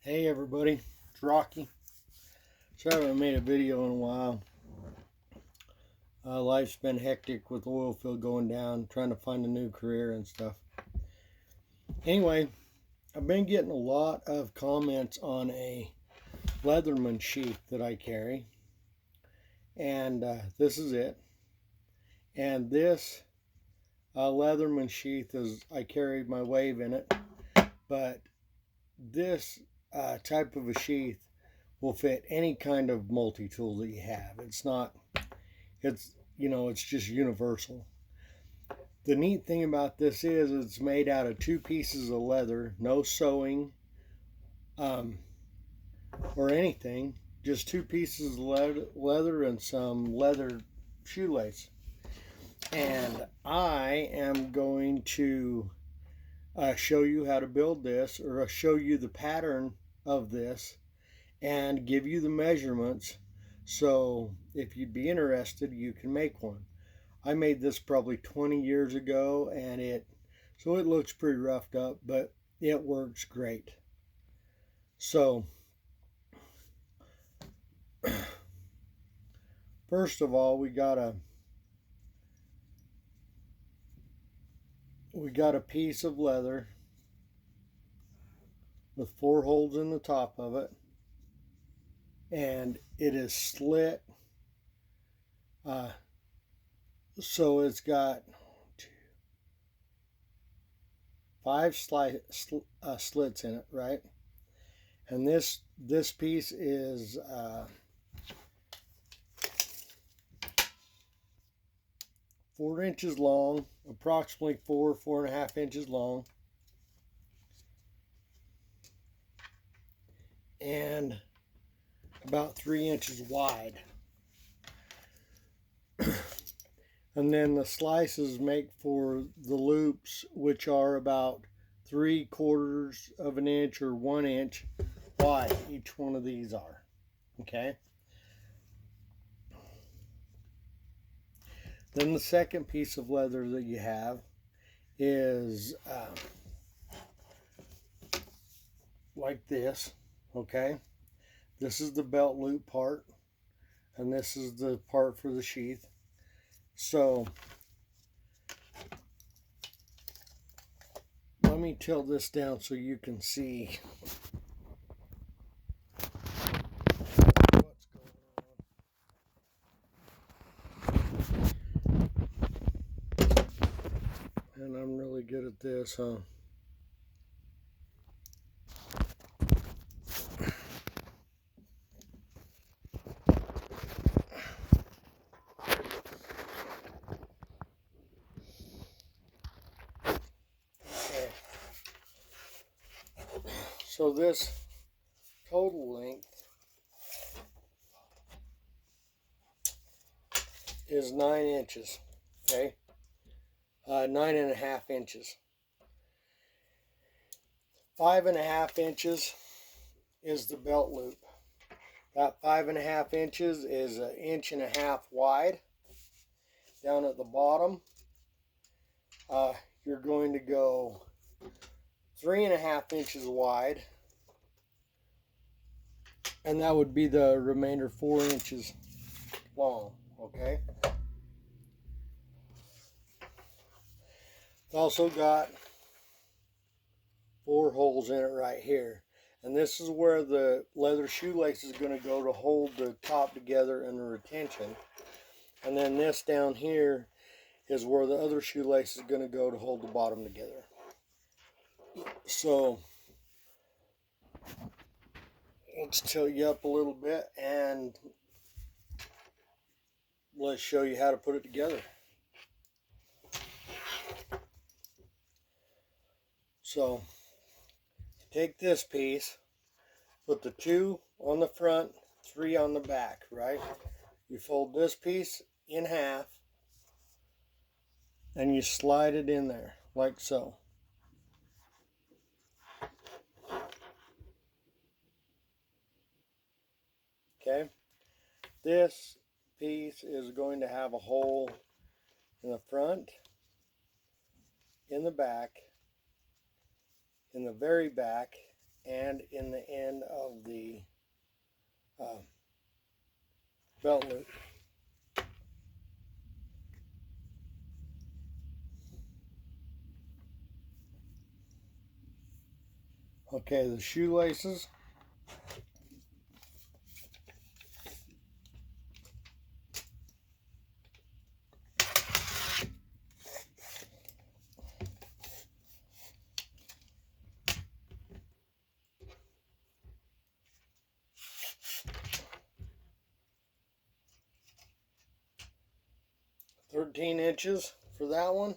Hey everybody, it's Rocky. So I haven't made a video in a while. Life's been hectic with the oil field going down, trying to find a new career and stuff. Anyway, I've been getting a lot of comments on a leatherman sheath that I carry. And this is it. And this leatherman sheath I carry my wave in it. But this type of a sheath will fit any kind of multi-tool that you have. It's just universal. The neat thing about this is it's made out of two pieces of leather, no sewing or anything, just two pieces of leather and some leather shoelace. And I am going to show you how to build this, or show you the pattern of this and give you the measurements, so if you'd be interested you can make one. I made this probably 20 years ago, and it looks pretty roughed up, but it works great. So first of all, we got a piece of leather with 4 holes in the top of it, and it is slit, so it's got 5 slits in it, right? And this piece is 4 inches long, approximately 4.5 inches long, and about 3 inches wide. And then the slices make for the loops, which are about 3/4 of an inch or 1 inch wide. Each one of these are. Okay. Then the second piece of leather that you have is like this. Okay. This is the belt loop part, and this is the part for the sheath. So let me tilt this down so you can see what's going on. And I'm really good at this, huh? So this total length is 9 inches, okay? 9.5 inches. 5.5 inches is the belt loop. That 5.5 inches is 1.5 inches wide. Down at the bottom, you're going to go 3.5 inches wide, and that would be the remainder 4 inches long. Okay. It's also got 4 holes in it right here, and this is where the leather shoelace is going to go to hold the top together and the retention. And then this down here is where the other shoelace is going to go to hold the bottom together. So let's tilt you up a little bit and let's show you how to put it together. So take this piece, put the 2 on the front, 3 on the back, right? You fold this piece in half and you slide it in there like so. Okay, this piece is going to have a hole in the front, in the back, in the very back, and in the end of the belt loop. Okay, the shoelaces. $13 for that one.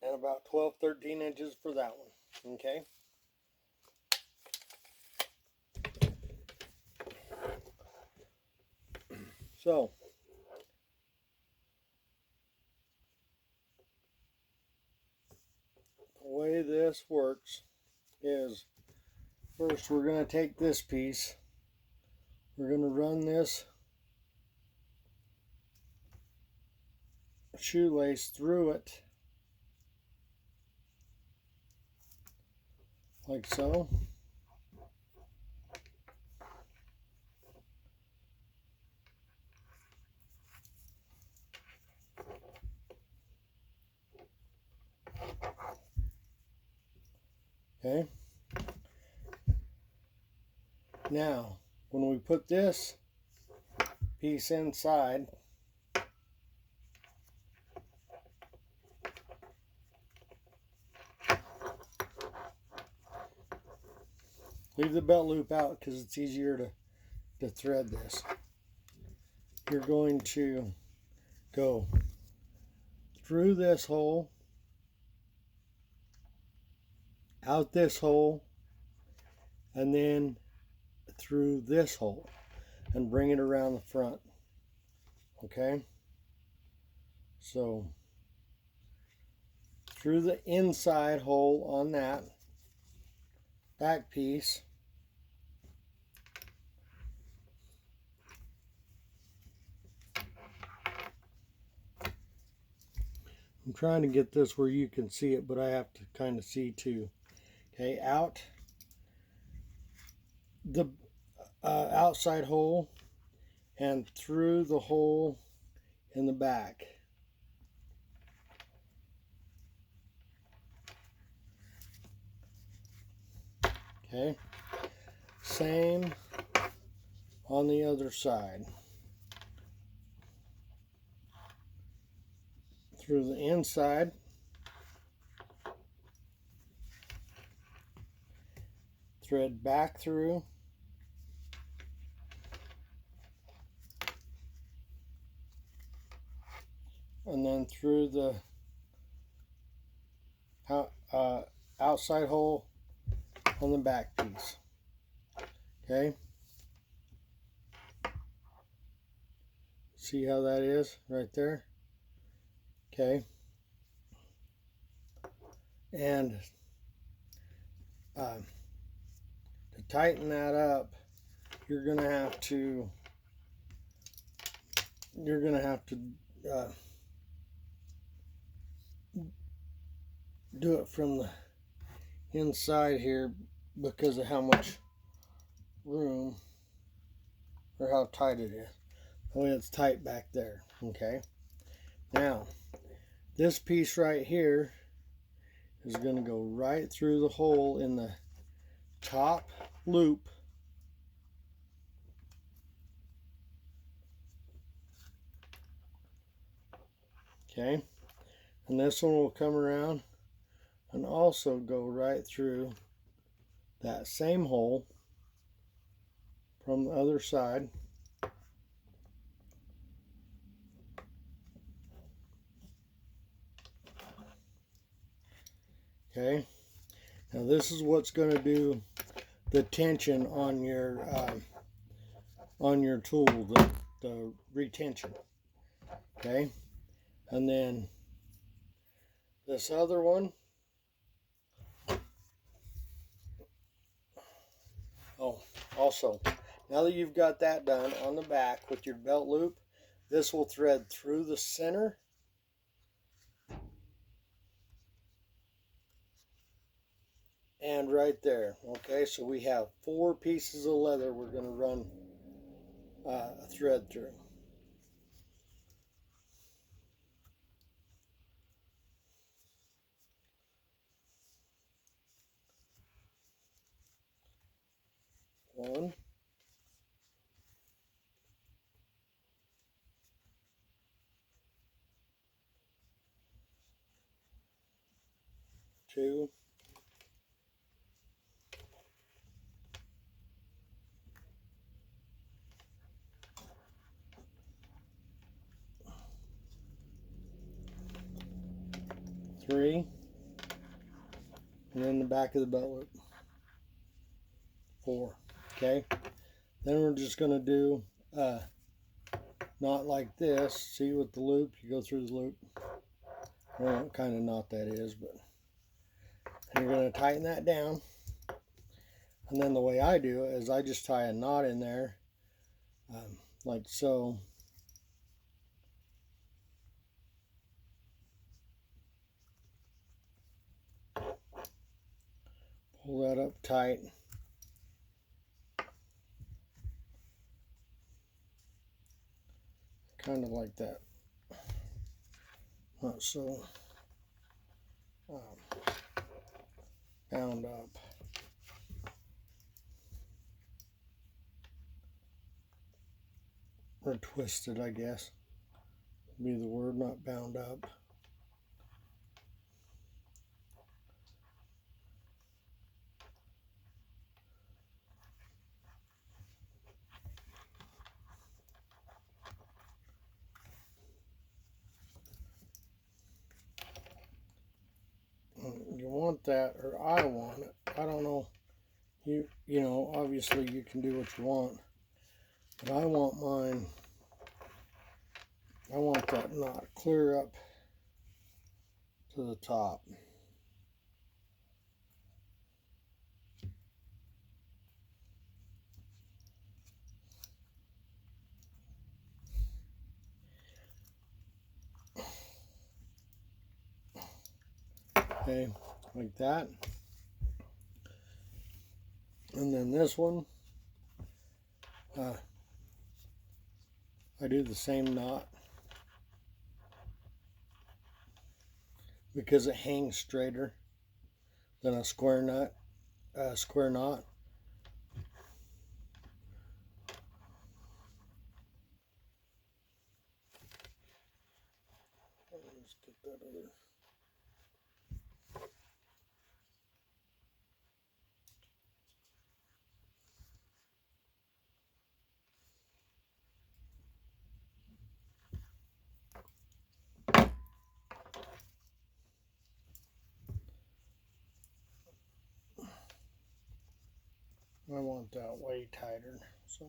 And about 12, 13 inches for that one. Okay. So, the way this works is, first we're going to take this piece, we're going to run this shoelace through it, like so. Okay. Now, when we put this piece inside, leave the belt loop out because it's easier to thread this. You're going to go through this hole, out this hole, and then through this hole, and bring it around the front. Okay, so through the inside hole on that back piece, I'm trying to get this where you can see it, but I have to kind of see too. Okay, out the outside hole and through the hole in the back. Okay, same on the other side. Through the inside, thread back through, and then through the outside hole on the back piece. Okay, see how that is right there? Okay, and to tighten that up, you're gonna have to do it from the inside here because of how much room or how tight it is. Oh, it's tight back there. Okay, now this piece right here is going to go right through the hole in the top loop. Okay, and this one will come around and also go right through that same hole from the other side. Okay, now this is what's going to do the tension on your tool, the retention. Okay, and then this other one, also, now that you've got that done on the back with your belt loop, this will thread through the center and right there. Okay, so we have 4 pieces of leather we're going to run a thread through. One, two, three, and then the back of the belt loop. 4. Okay, then we're just going to do knot like this. See, with the loop, you go through the loop. I don't know what kind of knot that is, but you're going to tighten that down. And then the way I do it is I just tie a knot in there, like so. Pull that up tight. Kind of like that. Not so bound up. Or twisted, I guess. Would be the word, not bound up. You want that, or I want it. I don't know. You know, obviously you can do what you want, but I want mine. I want that knot clear up to the top. Okay, like that. And then this one, I do the same knot because it hangs straighter than a square knot. Let's get that other. I want that way tighter, so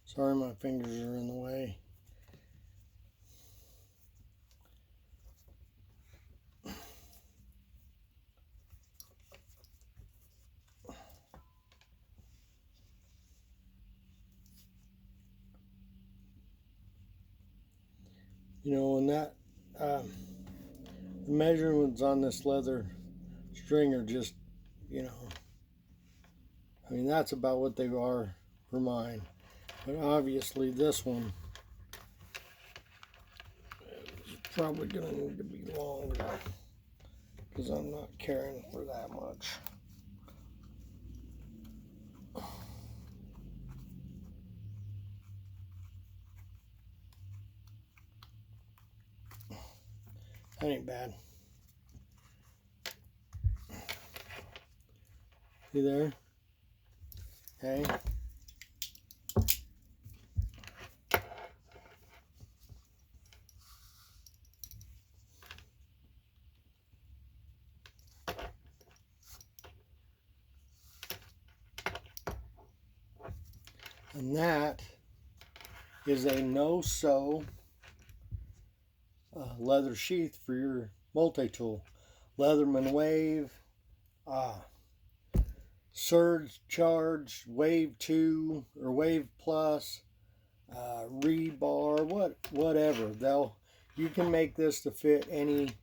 sorry my fingers are in the way. You know, and that the measurements on this leather string are just, you know, I mean, that's about what they are for mine. But obviously this one is probably going to need to be longer because I'm not caring for that much. That ain't bad. You there? Okay. And that is a no-sew leather sheath for your multi-tool. Leatherman Wave, Surge Charge, Wave 2 or Wave Plus, rebar, whatever. You can make this to fit any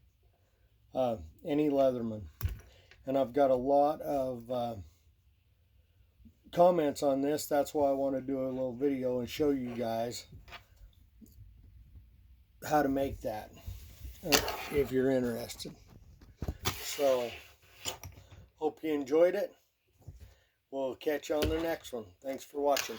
Leatherman. and I've got a lot of comments on this. That's why I want to do a little video and show you guys how to make that if you're interested. So hope you enjoyed it. We'll catch you on the next one. Thanks for watching.